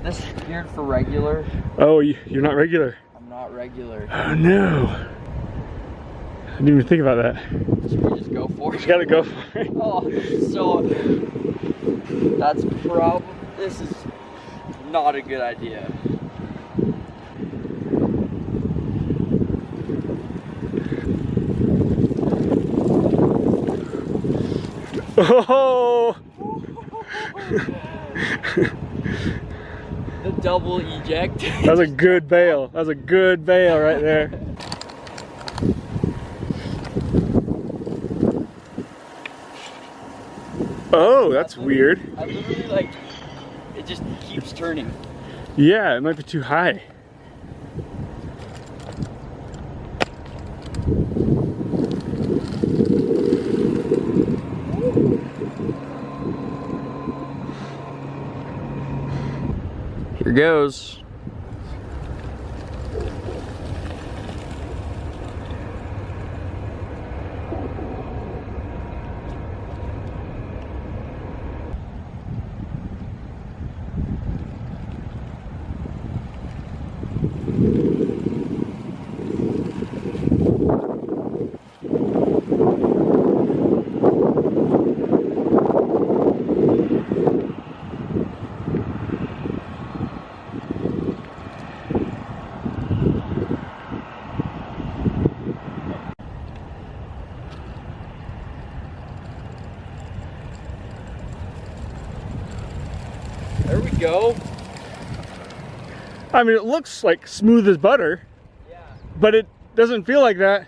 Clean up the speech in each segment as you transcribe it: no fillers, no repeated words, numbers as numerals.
This is geared for regular. Oh, you're not regular. I'm not regular. Oh no. I didn't even think about that. Should we just go for it? You gotta go for it. Oh, so that's probably, this is not a good idea. Oh! The double eject. That was a good bail. That was a good bail right there. Oh, that's weird. I literally like, it just keeps turning. Yeah, it might be too high. Here goes. There we go. I mean, it looks like smooth as butter, Yeah. but it doesn't feel like that.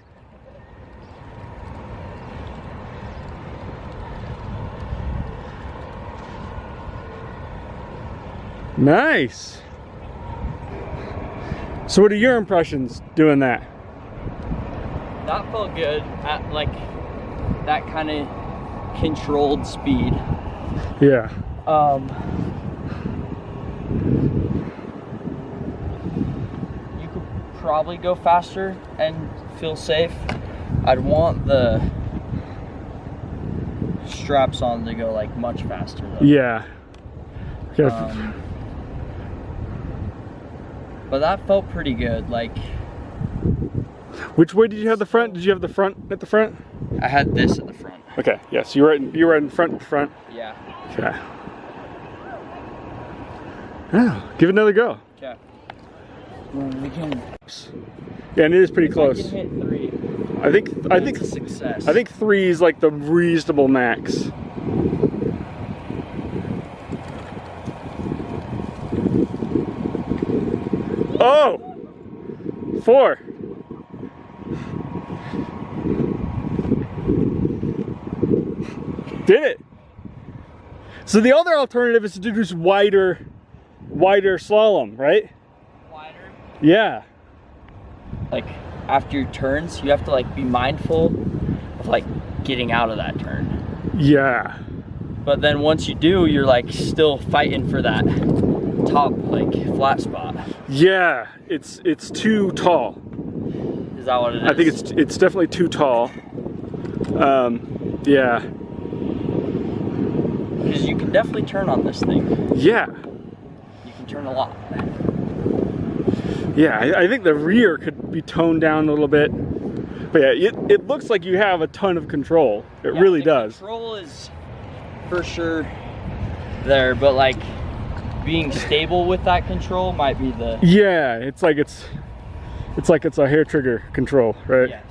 Nice. So what are your impressions doing that? That felt good at like that kind of controlled speed. Yeah. You could probably go faster and feel safe. I'd want the straps on to go like much faster though. Yeah. But that felt pretty good. Like, which way did you have the front? Did you have the front at the front? I had this at the front. Okay. Yeah. So you were in front at the front. Yeah. Okay. Yeah. Give it another go. Okay. We can. Yeah, and it is pretty I close. can hit 3. I think It's a success. I think 3 is like the reasonable max. Oh! 4. Did it. So the other alternative is to do just wider slalom, right? Wider. Yeah. Like after your turns, you have to like be mindful of like getting out of that turn. Yeah. But then once you do, you're like still fighting for that top like flat spot. Yeah, it's too tall. Is that what it is? I think it's definitely too tall. Yeah. Because you can definitely turn on this thing. Yeah. You can turn a lot. Yeah, I think the rear could be toned down a little bit. But yeah, it looks like you have a ton of control. It really does. Control is for sure there, but like being stable with that control might be the... Yeah, it's like it's a hair trigger control, right? Yes.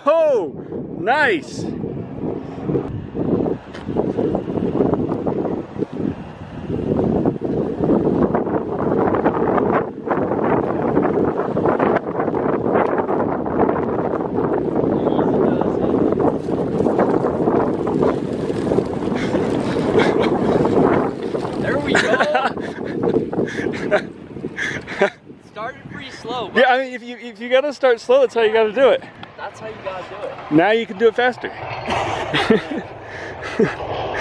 Oh, nice. There we go. Started pretty slow. But Yeah, I mean, if you gotta start slow, that's how you gotta do it. that's how you gotta do it. Now you can do it faster.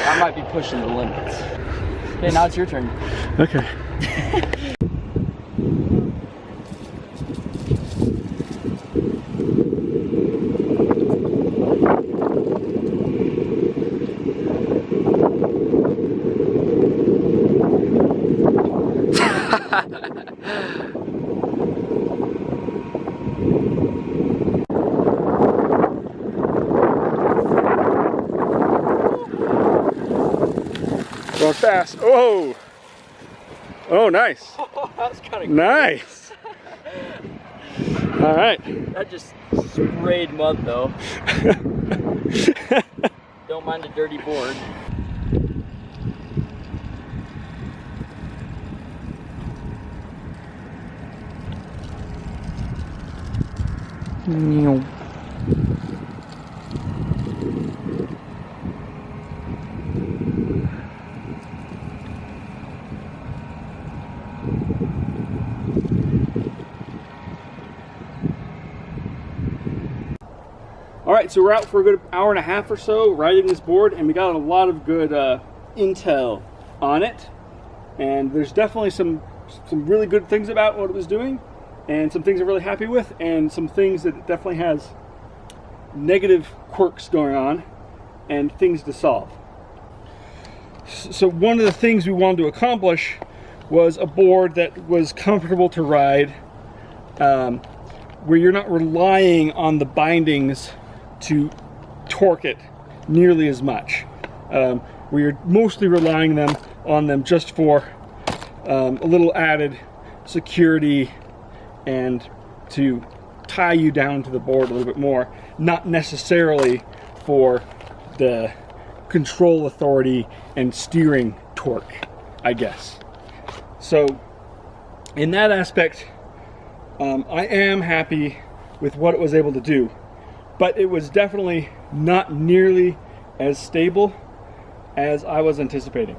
I might be pushing the limits. Okay, now it's your turn. Okay. Going fast. Oh! Oh, nice. Oh, that was kind of nice. All right. That just sprayed mud though. Don't mind a dirty board. All right, so we're out for a good hour and a half or so riding this board, and we got a lot of good intel on it. And there's definitely some really good things about what it was doing, and some things I'm really happy with, and some things that it definitely has negative quirks going on, and things to solve. So one of the things we wanted to accomplish was a board that was comfortable to ride, where you're not relying on the bindings to torque it nearly as much. Where you're mostly relying on them just for a little added security and to tie you down to the board a little bit more, not necessarily for the control authority and steering torque, I guess. So in that aspect, I am happy with what it was able to do, but it was definitely not nearly as stable as I was anticipating.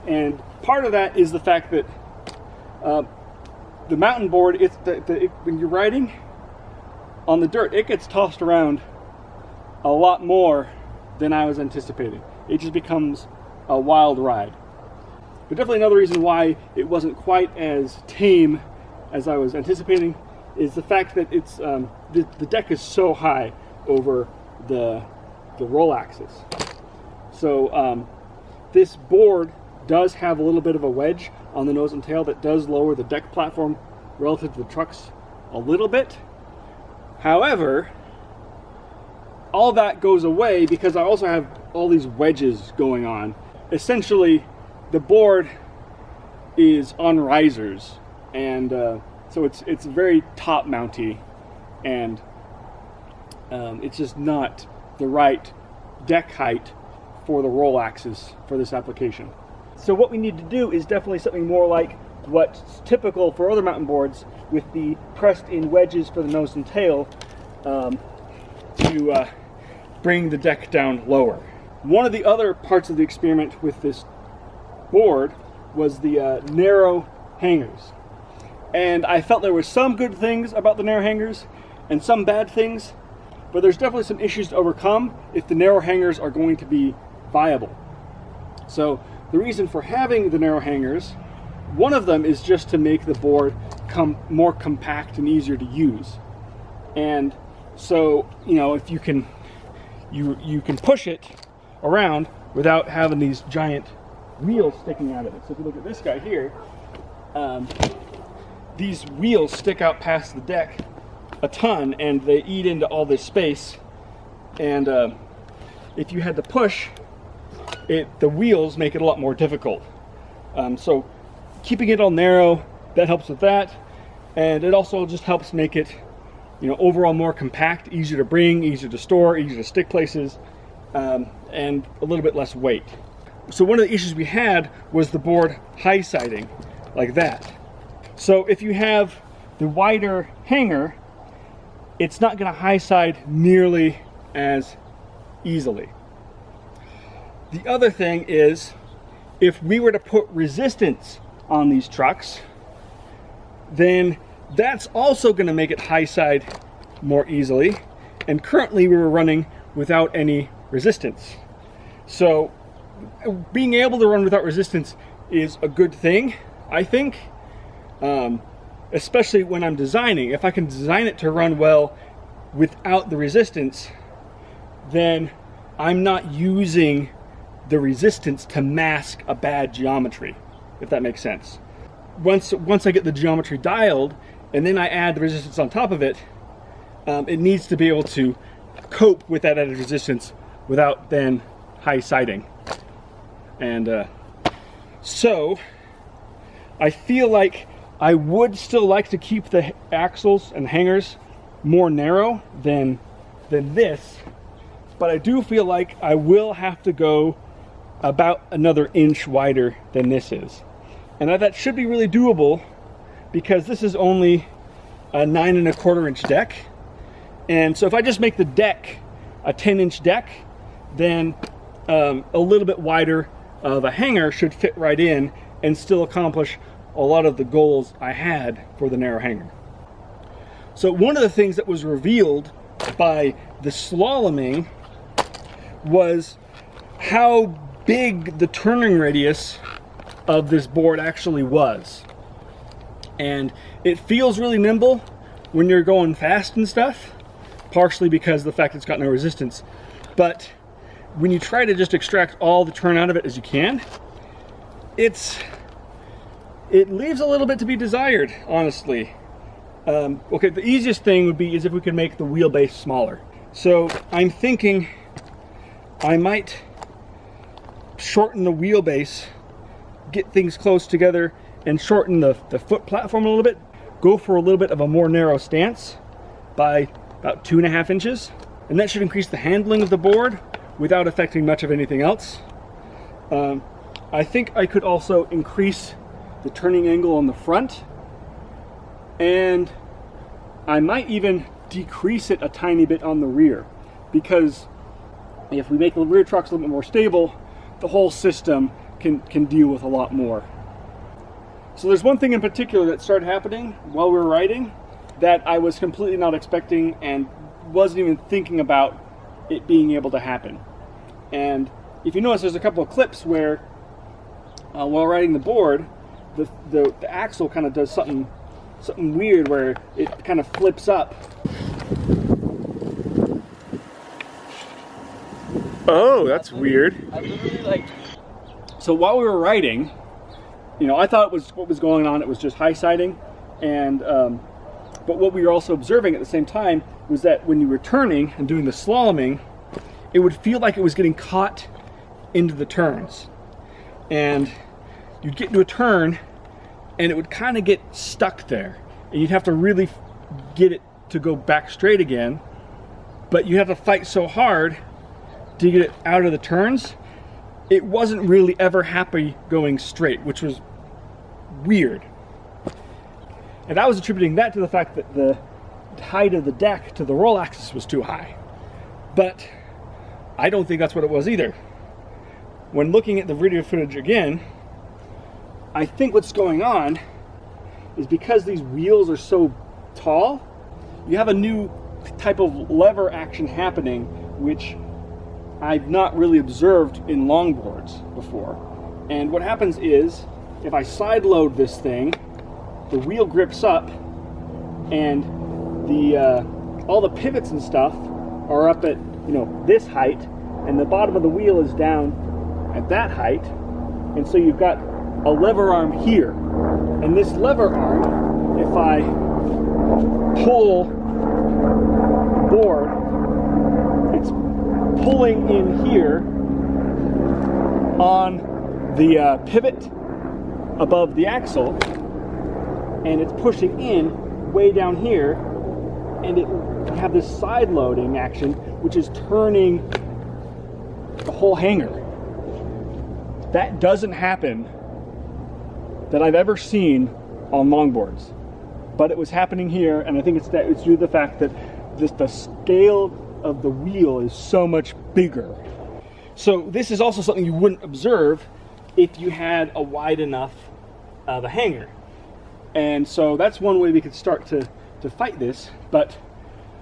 And part of that is the fact that the mountain board, when you're riding on the dirt, it gets tossed around a lot more than I was anticipating. It just becomes a wild ride. But definitely another reason why it wasn't quite as tame as I was anticipating is the fact that it's the deck is so high over the roll axis. So this board does have a little bit of a wedge on the nose and tail that does lower the deck platform relative to the trucks a little bit. However, all that goes away because I also have all these wedges going on. Essentially, the board is on risers, and so it's very top mounty, and it's just not the right deck height for the roll axis for this application. So what we need to do is definitely something more like what's typical for other mountain boards, with the pressed in wedges for the nose and tail, to bring the deck down lower. One of the other parts of the experiment with this board was the narrow hangers. And I felt there were some good things about the narrow hangers and some bad things, but there's definitely some issues to overcome if the narrow hangers are going to be viable. So the reason for having the narrow hangers, one of them is just to make the board come more compact and easier to use. And so, you know, if you can push it around without having these giant wheels sticking out of it. So if you look at this guy here, these wheels stick out past the deck a ton, and they eat into all this space. And if you had to push it, the wheels make it a lot more difficult. So keeping it all narrow, that helps with that, and it also just helps make it, you know, overall more compact, easier to bring, easier to store, easier to stick places, and a little bit less weight. So one of the issues we had was the board high-siding like that. So if you have the wider hanger, it's not going to high-side nearly as easily. The other thing is, if we were to put resistance on these trucks, then that's also going to make it high-side more easily. And currently we were running without any resistance. So being able to run without resistance is a good thing, I think, especially when I'm designing. If I can design it to run well without the resistance, then I'm not using the resistance to mask a bad geometry, if that makes sense. Once I get the geometry dialed, and then I add the resistance on top of it, it needs to be able to cope with that added resistance without then high-siding. And So I feel like I would still like to keep the axles and hangers more narrow than this, but I do feel like I will have to go about another inch wider than this is. And that should be really doable because this is only a 9¼ inch deck. And so if I just make the deck a 10-inch deck, then a little bit wider of a hanger should fit right in and still accomplish a lot of the goals I had for the narrow hanger. So one of the things that was revealed by the slaloming was how big the turning radius of this board actually was. And it feels really nimble when you're going fast and stuff, partially because of the fact it's got no resistance. But when you try to just extract all the turn out of it as you can, it leaves a little bit to be desired, honestly. Okay, the easiest thing would be is if we could make the wheelbase smaller. So I'm thinking I might shorten the wheelbase, get things close together, and shorten the foot platform a little bit, go for a little bit of a more narrow stance by about 2.5 inches, and that should increase the handling of the board without affecting much of anything else. I think I could also increase the turning angle on the front, and I might even decrease it a tiny bit on the rear, because if we make the rear trucks a little bit more stable, the whole system can deal with a lot more. So there's one thing in particular that started happening while we were riding that I was completely not expecting and wasn't even thinking about it being able to happen. And if you notice, there's a couple of clips where while riding the board, the axle kind of does something weird where it kind of flips up. Oh, that's weird. I literally So while we were riding, I thought what was going on, it was just high siding, and but what we were also observing at the same time was that when you were turning and doing the slaloming, it would feel like it was getting caught into the turns, and you'd get into a turn and it would kind of get stuck there, and you'd have to really get it to go back straight again, but you have to fight so hard to get it out of the turns. It wasn't really ever happy going straight, which was weird. And I was attributing that to the fact that the height of the deck to the roll axis was too high. But I don't think that's what it was either. When looking at the video footage again, I think what's going on is because these wheels are so tall, you have a new type of lever action happening, which I've not really observed in longboards before. And what happens is, if I side load this thing, the wheel grips up, and all the pivots and stuff are up at this height, and the bottom of the wheel is down at that height, and so you've got a lever arm here. And this lever arm, if I pull the board, it's pulling in here on the pivot above the axle, and it's pushing in way down here, and it have this side loading action which is turning the whole hanger. That doesn't happen that I've ever seen on longboards, but it was happening here, and I think it's due to the fact that the scale of the wheel is so much bigger. So this is also something you wouldn't observe if you had a wide enough of a hanger. And so that's one way we could start to fight this. But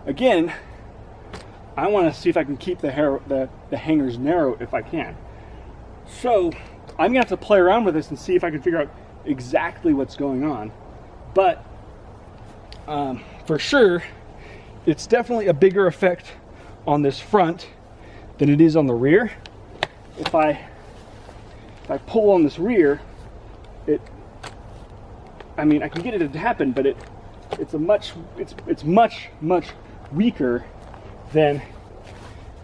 again, I want to see if I can keep the hangers narrow if I can. So I'm gonna have to play around with this and see if I can figure out exactly what's going on. But for sure, it's definitely a bigger effect on this front than it is on the rear. If I pull on this rear, I can get it to happen, but it's much weaker than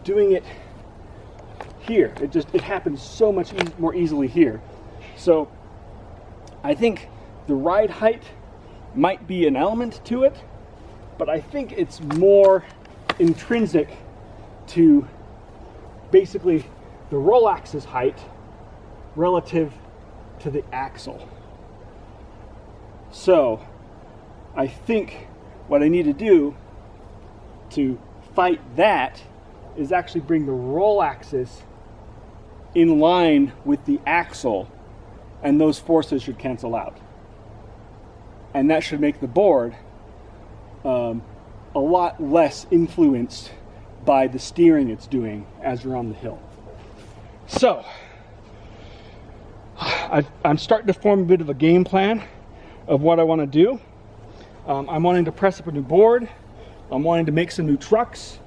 doing it here. It happens so much more easily here. So I think the ride height might be an element to it, but I think it's more intrinsic to basically the roll axis height relative to the axle. So I think what I need to do to fight that is actually bring the roll axis in line with the axle, and those forces should cancel out. And that should make the board a lot less influenced by the steering it's doing as you're on the hill. So, I'm starting to form a bit of a game plan of what I want to do. I'm wanting to press up a new board, I'm wanting to make some new trucks,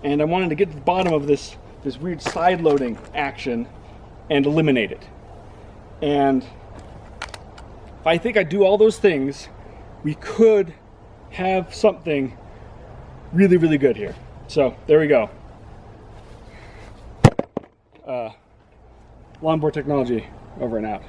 and I'm wanting to get to the bottom of this weird side loading action and eliminate it. And if I think I do all those things, we could have something really, really good here. So there we go. Longboard technology, over and out.